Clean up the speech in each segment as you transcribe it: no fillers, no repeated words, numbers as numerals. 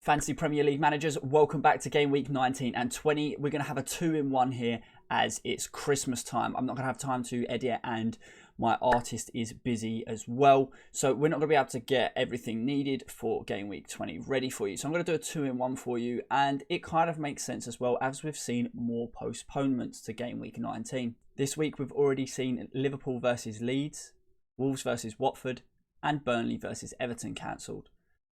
Fantasy Premier League managers, welcome back to Game Week 19 and 20. We're going to have a 2-in-1 here as it's Christmas time. I'm not going to have time to edit and my artist is busy as well. So we're not going to be able to get everything needed for Game Week 20 ready for you. So I'm going to do a 2-in-1 for you, and it kind of makes sense as well as we've seen more postponements to Game Week 19. This week we've already seen Liverpool versus Leeds, Wolves versus Watford and Burnley versus Everton cancelled.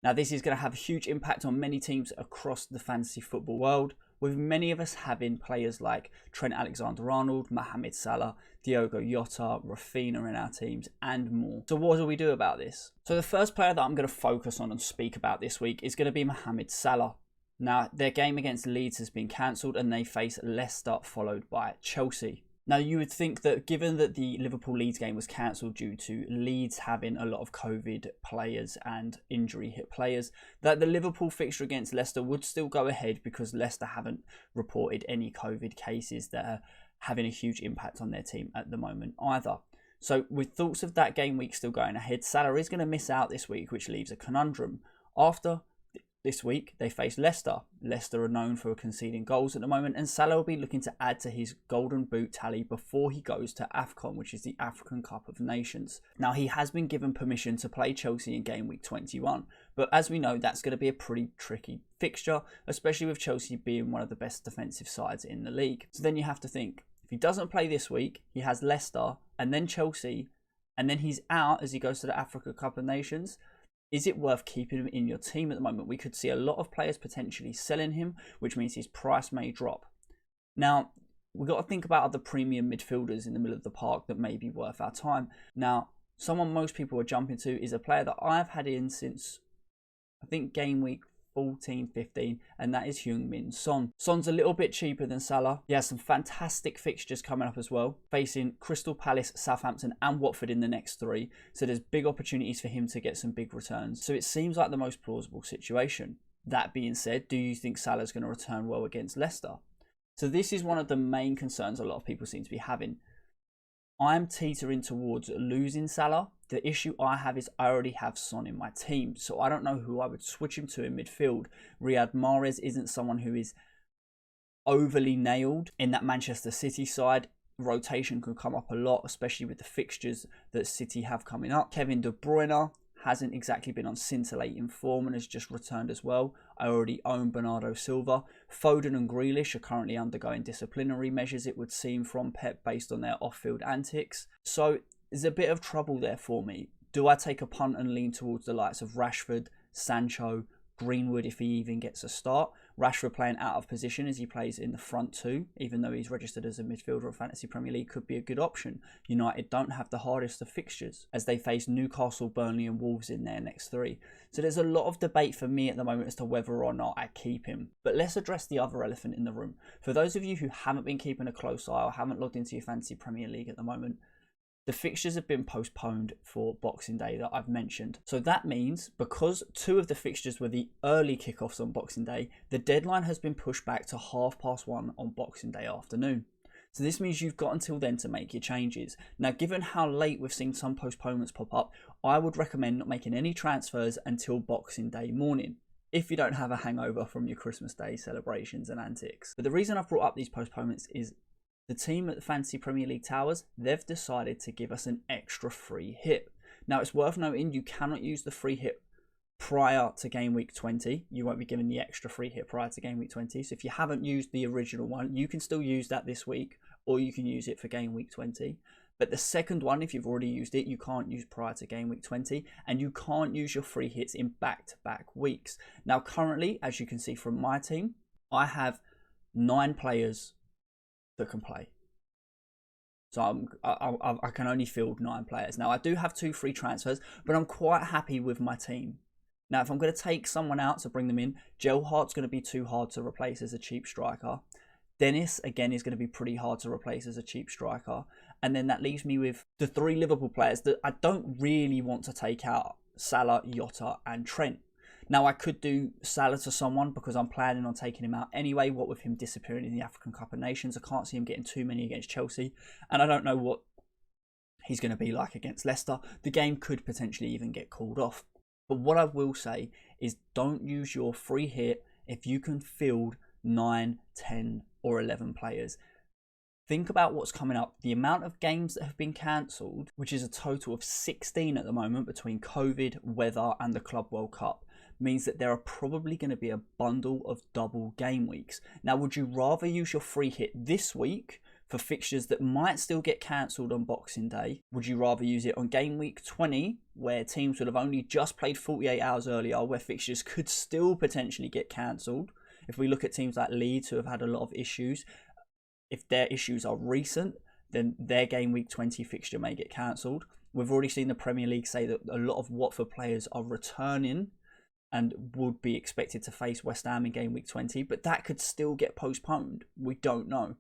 Now, this is going to have a huge impact on many teams across the fantasy football world, with many of us having players like Trent Alexander-Arnold, Mohammed Salah, Diogo Jota, Rafinha in our teams, and more. So what do we do about this? So the first player that I'm going to focus on and speak about this week is going to be Mohammed Salah. Now, their game against Leeds has been cancelled and they face Leicester followed by Chelsea. Now, you would think that given that the Liverpool-Leeds game was cancelled due to Leeds having a lot of COVID players and injury-hit players, that the Liverpool fixture against Leicester would still go ahead because Leicester haven't reported any COVID cases that are having a huge impact on their team at the moment either. So with thoughts of that game week still going ahead, Salah is going to miss out this week, which leaves a conundrum. After this week, they face Leicester. Leicester are known for conceding goals at the moment, and Salah will be looking to add to his golden boot tally before he goes to AFCON, which is the African Cup of Nations. Now, he has been given permission to play Chelsea in Game Week 21, but as we know, that's going to be a pretty tricky fixture, especially with Chelsea being one of the best defensive sides in the league. So then you have to think, if he doesn't play this week, he has Leicester, and then Chelsea, and then he's out as he goes to the Africa Cup of Nations. Is it worth keeping him in your team at the moment? We could see a lot of players potentially selling him, which means his price may drop. Now, we've got to think about other premium midfielders in the middle of the park that may be worth our time. Now, someone most people are jumping to is a player that I've had in since, I think, Game Week 14, 15, and that is Heung-min Son. Son's a little bit cheaper than Salah. He has some fantastic fixtures coming up as well, facing Crystal Palace, Southampton and Watford in the next 3. So there's big opportunities for him to get some big returns. So it seems like the most plausible situation. That being said, do you think Salah's going to return well against Leicester? So this is one of the main concerns a lot of people seem to be having. I'm teetering towards losing Salah. The issue I have is I already have Son in my team, so I don't know who I would switch him to in midfield. Riyad Mahrez isn't someone who is overly nailed in that Manchester City side. Rotation can come up a lot, especially with the fixtures that City have coming up. Kevin De Bruyne hasn't exactly been on scintillating form and has just returned as well. I already own Bernardo Silva. Foden and Grealish are currently undergoing disciplinary measures, it would seem, from Pep based on their off-field antics. So there's a bit of trouble there for me. Do I take a punt and lean towards the likes of Rashford, Sancho, Greenwood if he even gets a start? Rashford playing out of position as he plays in the front 2, even though he's registered as a midfielder of Fantasy Premier League, could be a good option. United don't have the hardest of fixtures as they face Newcastle, Burnley and Wolves in their next 3. So there's a lot of debate for me at the moment as to whether or not I keep him. But let's address the other elephant in the room. For those of you who haven't been keeping a close eye or haven't logged into your Fantasy Premier League at the moment, the fixtures have been postponed for Boxing Day that I've mentioned. So that means because 2 of the fixtures were the early kickoffs on Boxing Day, the deadline has been pushed back to 1:30 on Boxing Day afternoon. So this means you've got until then to make your changes. Now, given how late we've seen some postponements pop up, I would recommend not making any transfers until Boxing Day morning, if you don't have a hangover from your Christmas Day celebrations and antics. But the reason I've brought up these postponements is the team at the Fantasy Premier League Towers, they've decided to give us an extra free hit. Now, it's worth noting you cannot use the free hit prior to Game Week 20. You won't be given the extra free hit prior to Game Week 20. So if you haven't used the original one, you can still use that this week, or you can use it for Game Week 20. But the second one, if you've already used it, you can't use prior to Game Week 20, and you can't use your free hits in back-to-back weeks. Now, currently, as you can see from my team, I have 9 players that can play. So I can only field 9 players. Now, I do have 2 free transfers, but I'm quite happy with my team. Now, if I'm going to take someone out to bring them in, Gelhardt's going to be too hard to replace as a cheap striker. Dennis, again, is going to be pretty hard to replace as a cheap striker. And then that leaves me with the 3 Liverpool players that I don't really want to take out: Salah, Jota and Trent. Now, I could do Salah to someone because I'm planning on taking him out anyway. What with him disappearing in the African Cup of Nations, I can't see him getting too many against Chelsea. And I don't know what he's going to be like against Leicester. The game could potentially even get called off. But what I will say is don't use your free hit if you can field 9, 10 or 11 players. Think about what's coming up. The amount of games that have been cancelled, which is a total of 16 at the moment between COVID, weather and the Club World Cup, means that there are probably going to be a bundle of double game weeks. Now, would you rather use your free hit this week for fixtures that might still get cancelled on Boxing Day? Would you rather use it on game week 20, where teams would have only just played 48 hours earlier, where fixtures could still potentially get cancelled? If we look at teams like Leeds, who have had a lot of issues, if their issues are recent, then their game week 20 fixture may get cancelled. We've already seen the Premier League say that a lot of Watford players are returning and would be expected to face West Ham in game week 20, but that could still get postponed. We don't know.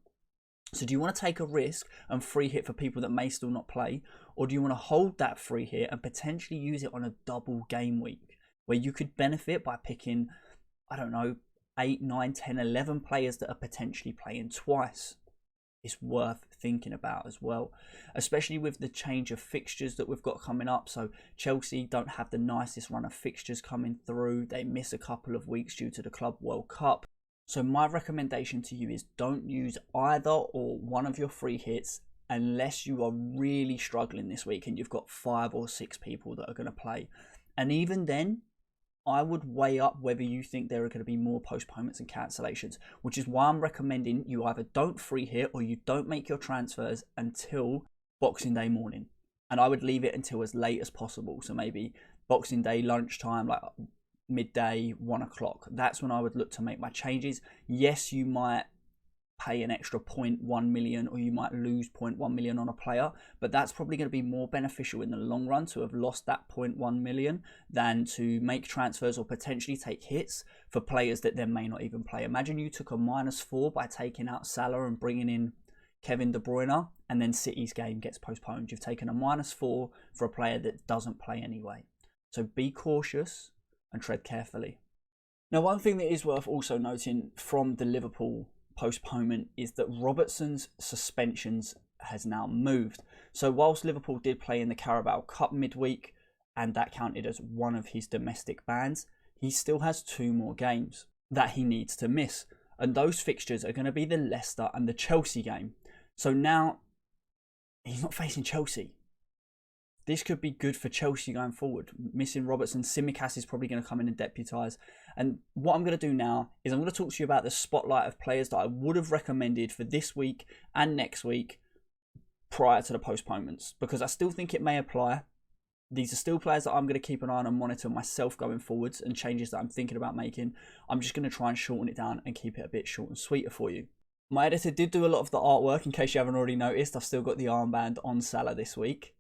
So do you want to take a risk and free hit for people that may still not play? Or do you want to hold that free hit and potentially use it on a double game week where you could benefit by picking, I don't know, 8, 9, 10, 11 players that are potentially playing twice? It's worth thinking about as well, especially with the change of fixtures that we've got coming up. So Chelsea don't have the nicest run of fixtures coming through. They miss a couple of weeks due to the Club World Cup. So my recommendation to you is don't use either or one of your free hits unless you are really struggling this week and you've got 5 or 6 people that are going to play. And even then, I would weigh up whether you think there are going to be more postponements and cancellations, which is why I'm recommending you either don't free hit or you don't make your transfers until Boxing Day morning. And I would leave it until as late as possible. So maybe Boxing Day lunchtime, like midday, 1 o'clock. That's when I would look to make my changes. Yes, you might pay an extra 0.1 million or you might lose 0.1 million on a player, but that's probably going to be more beneficial in the long run to have lost that 0.1 million than to make transfers or potentially take hits for players that then may not even play. Imagine you took a -4 by taking out Salah and bringing in Kevin De Bruyne, and then City's game gets postponed. You've taken a -4 for a player that doesn't play anyway. So be cautious and tread carefully. Now, one thing that is worth also noting from the Liverpool postponement is that Robertson's suspensions has now moved. So whilst Liverpool did play in the Carabao Cup midweek and that counted as one of his domestic bans, he still has 2 more games that he needs to miss, and those fixtures are going to be the Leicester and the Chelsea game. So now he's not facing Chelsea. This could be good for Chelsea going forward. Missing Robertson, Tsimikas is probably going to come in and deputise. And what I'm going to do now is I'm going to talk to you about the spotlight of players that I would have recommended for this week and next week prior to the postponements, because I still think it may apply. These are still players that I'm going to keep an eye on and monitor myself going forwards, and changes that I'm thinking about making. I'm just going to try and shorten it down and keep it a bit short and sweeter for you. My editor did do a lot of the artwork. In case you haven't already noticed, I've still got the armband on Salah this week,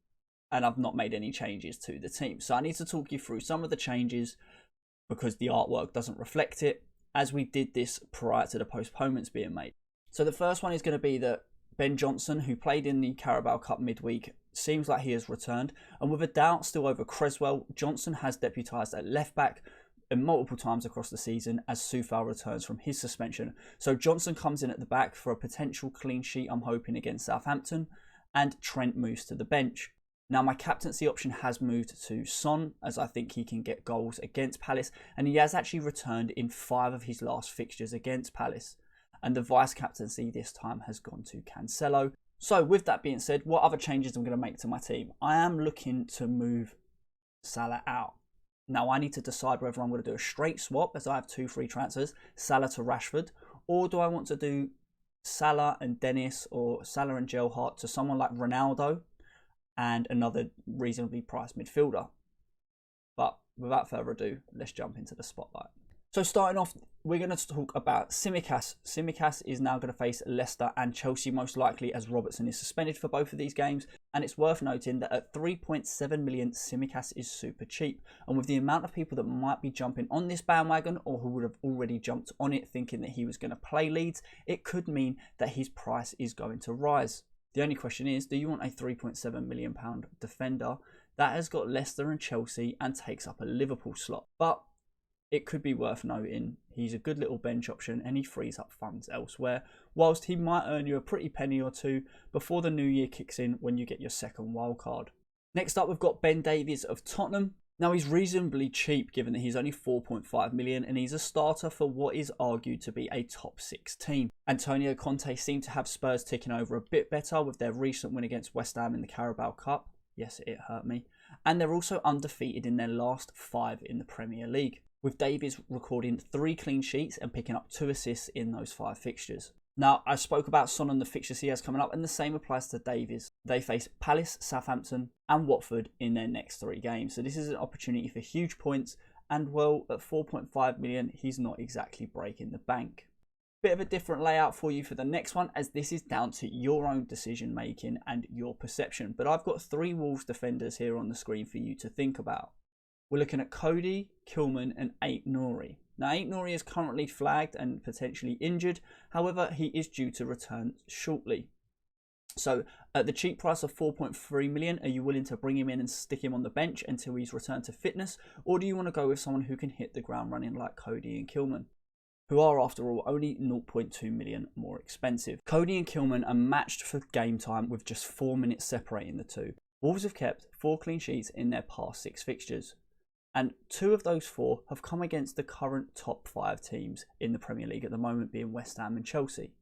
and I've not made any changes to the team. So I need to talk you through some of the changes because the artwork doesn't reflect it, as we did this prior to the postponements being made. So the first one is going to be that Ben Johnson, who played in the Carabao Cup midweek, seems like he has returned. And with a doubt still over Cresswell, Johnson has deputised at left back multiple times across the season as Soufal returns from his suspension. So Johnson comes in at the back for a potential clean sheet, I'm hoping, against Southampton, and Trent moves to the bench. Now, my captaincy option has moved to Son, as I think he can get goals against Palace, and he has actually returned in 5 of his last fixtures against Palace. And the vice captaincy this time has gone to Cancelo. So with that being said, what other changes I'm going to make to my team? I am looking to move Salah out. Now, I need to decide whether I'm going to do a straight swap, as I have 2 free transfers, Salah to Rashford, or do I want to do Salah and Dennis or Salah and Gelhardt to someone like Ronaldo and another reasonably priced midfielder. But without further ado, let's jump into the spotlight. So starting off, we're going to talk about Tsimikas. Tsimikas is now going to face Leicester and Chelsea most likely, as Robertson is suspended for both of these games. And it's worth noting that at 3.7 million, Tsimikas is super cheap. And with the amount of people that might be jumping on this bandwagon, or who would have already jumped on it thinking that he was going to play Leeds, it could mean that his price is going to rise. The only question is, do you want a £3.7 million defender that has got Leicester and Chelsea and takes up a Liverpool slot? But it could be worth noting he's a good little bench option and he frees up funds elsewhere, whilst he might earn you a pretty penny or two before the new year kicks in when you get your second wild card. Next up, we've got Ben Davies of Tottenham. Now, he's reasonably cheap given that he's only 4.5 million and he's a starter for what is argued to be a top 6 team. Antonio Conte seemed to have Spurs ticking over a bit better with their recent win against West Ham in the Carabao Cup. Yes, it hurt me. And they're also undefeated in their last 5 in the Premier League, with Davies recording 3 clean sheets and picking up 2 assists in those 5 fixtures. Now, I spoke about Son and the fixtures he has coming up, and the same applies to Davies. They face Palace, Southampton and Watford in their next 3 games. So this is an opportunity for huge points, and well, at 4.5 million, he's not exactly breaking the bank. Bit of a different layout for you for the next one, as this is down to your own decision making and your perception. But I've got 3 Wolves defenders here on the screen for you to think about. We're looking at Coady, Kilman and Ait Nouri. Now, Ait Nouri is currently flagged and potentially injured. However, he is due to return shortly. So at the cheap price of 4.3 million, are you willing to bring him in and stick him on the bench until he's returned to fitness? Or do you want to go with someone who can hit the ground running like Coady and Kilman, who are, after all, only 0.2 million more expensive? Coady and Kilman are matched for game time with just 4 minutes separating the two. Wolves have kept 4 clean sheets in their past 6 fixtures, and 2 of those 4 have come against the current top 5 teams in the Premier League at the moment, being West Ham and Chelsea.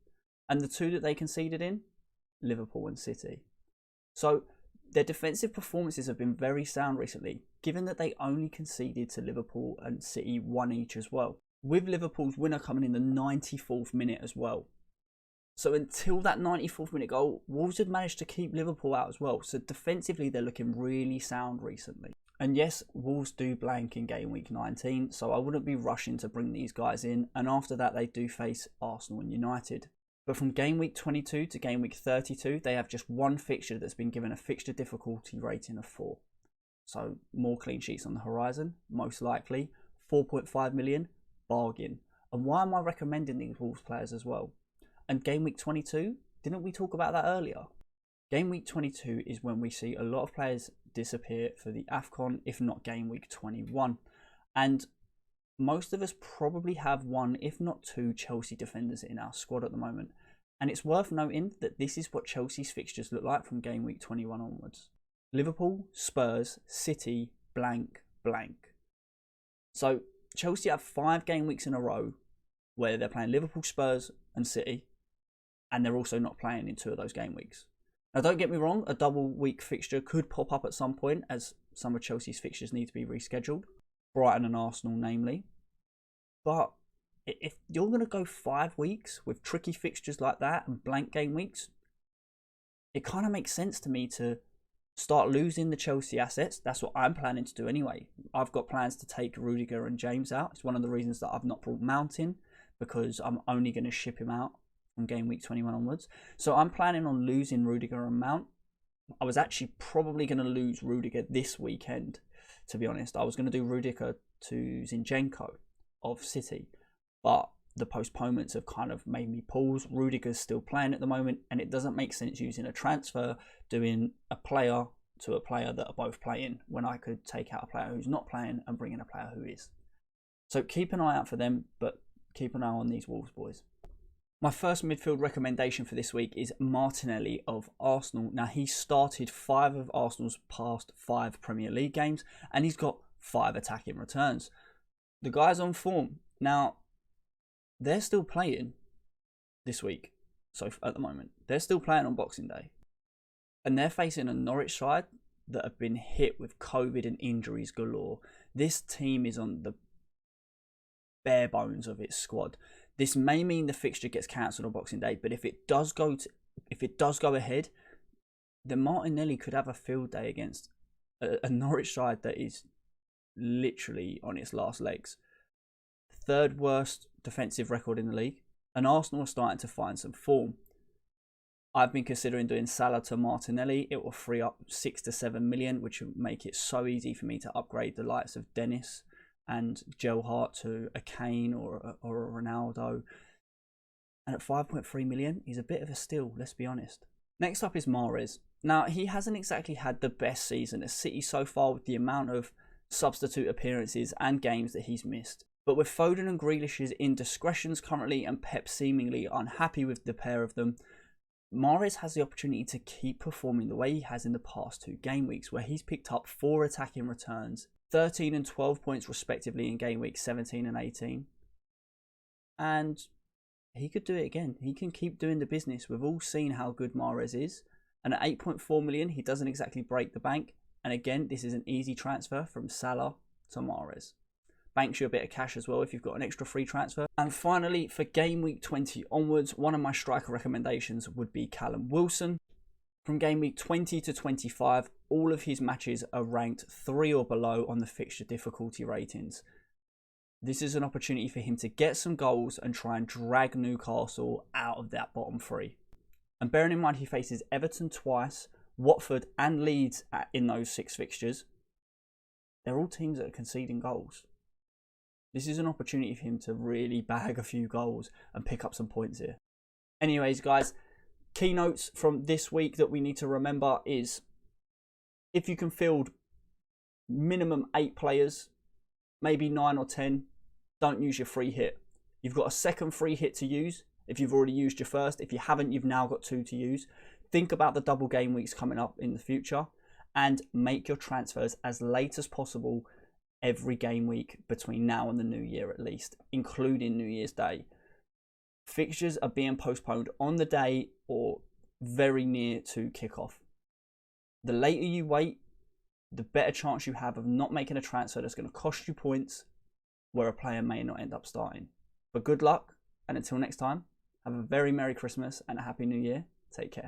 And the 2 that they conceded in, Liverpool and City. So their defensive performances have been very sound recently, given that they only conceded to Liverpool and City 1 each as well, with Liverpool's winner coming in the 94th minute as well. So until that 94th minute goal, Wolves had managed to keep Liverpool out as well. So defensively, they're looking really sound recently. And yes, Wolves do blank in game week 19, so I wouldn't be rushing to bring these guys in. And after that, they do face Arsenal and United. But from game week 22 to game week 32, they have just 1 fixture that's been given a fixture difficulty rating of 4. So more clean sheets on the horizon, most likely. 4.5 million, bargain. And why am I recommending these Wolves players as well? And game week 22, didn't we talk about that earlier? Game week 22 is when we see a lot of players disappear for the AFCON, if not game week 21. And most of us probably have 1, if not 2, Chelsea defenders in our squad at the moment. And it's worth noting that this is what Chelsea's fixtures look like from game week 21 onwards. Liverpool, Spurs, City, blank, blank. So Chelsea have 5 game weeks in a row where they're playing Liverpool, Spurs and City, and they're also not playing in 2 of those game weeks. Now, don't get me wrong, a double week fixture could pop up at some point, as some of Chelsea's fixtures need to be rescheduled. Brighton and Arsenal, namely. But if you're going to go 5 weeks with tricky fixtures like that and blank game weeks, it kind of makes sense to me to start losing the Chelsea assets. That's what I'm planning to do anyway. I've got plans to take Rudiger and James out. It's one of the reasons that I've not brought Mount in, because I'm only going to ship him out from game week 21 onwards. So I'm planning on losing Rudiger and Mount. I was actually probably going to lose Rudiger this weekend, to be honest. I was going to do Rudiger to Zinchenko of City, but the postponements have kind of made me pause. Rudiger's still playing at the moment, and it doesn't make sense using a transfer, doing a player to a player that are both playing, when I could take out a player who's not playing and bring in a player who is. So keep an eye out for them, but keep an eye on these Wolves boys. My first midfield recommendation for this week is Martinelli of Arsenal. Now, he started 5 of Arsenal's past 5 Premier League games, and he's got 5 attacking returns. The guy's on form. Now, they're still playing this week. So at the moment, they're still playing on Boxing Day. And they're facing a Norwich side that have been hit with COVID and injuries galore. This team is on the bare bones of its squad. This may mean the fixture gets cancelled on Boxing Day, but if it does go ahead, then Martinelli could have a field day against a Norwich side that is literally on its last legs. 3rd worst defensive record in the league, and Arsenal are starting to find some form. I've been considering doing Salah to Martinelli. It will free up 6 to 7 million, which will make it so easy for me to upgrade the likes of Dennis and Gelhardt to a Kane or a Ronaldo. And at 5.3 million, he's a bit of a steal, let's be honest. Next up is Mahrez. Now, he hasn't exactly had the best season at City so far, with the amount of substitute appearances and games that he's missed. But with Foden and Grealish's indiscretions currently, and Pep seemingly unhappy with the pair of them, Mahrez has the opportunity to keep performing the way he has in the past 2 game weeks, where he's picked up 4 attacking returns 13 and 12 points respectively in game week 17 and 18. And he could do it again. He can keep doing the business. We've all seen how good Mahrez is. And at 8.4 million, he doesn't exactly break the bank. And again, this is an easy transfer from Salah to Mahrez. Banks you a bit of cash as well if you've got an extra free transfer. And finally, for game week 20 onwards, one of my striker recommendations would be Callum Wilson. From game week 20 to 25, all of his matches are ranked 3 or below on the fixture difficulty ratings. This is an opportunity for him to get some goals and try and drag Newcastle out of that bottom 3. And bearing in mind he faces Everton twice, Watford and Leeds in those 6 fixtures, they're all teams that are conceding goals. This is an opportunity for him to really bag a few goals and pick up some points here. Anyways, guys, keynotes from this week that we need to remember is if you can field minimum 8 players, maybe 9 or 10, don't use your free hit. You've got a second free hit to use if you've already used your first. If you haven't, you've now got 2 to use. Think about the double game weeks coming up in the future and make your transfers as late as possible every game week between now and the new year at least, including New Year's Day. Fixtures are being postponed on the day or very near to kickoff. The later you wait, the better chance you have of not making a transfer that's going to cost you points where a player may not end up starting. But good luck, and until next time, have a very Merry Christmas and a Happy New Year. Take care.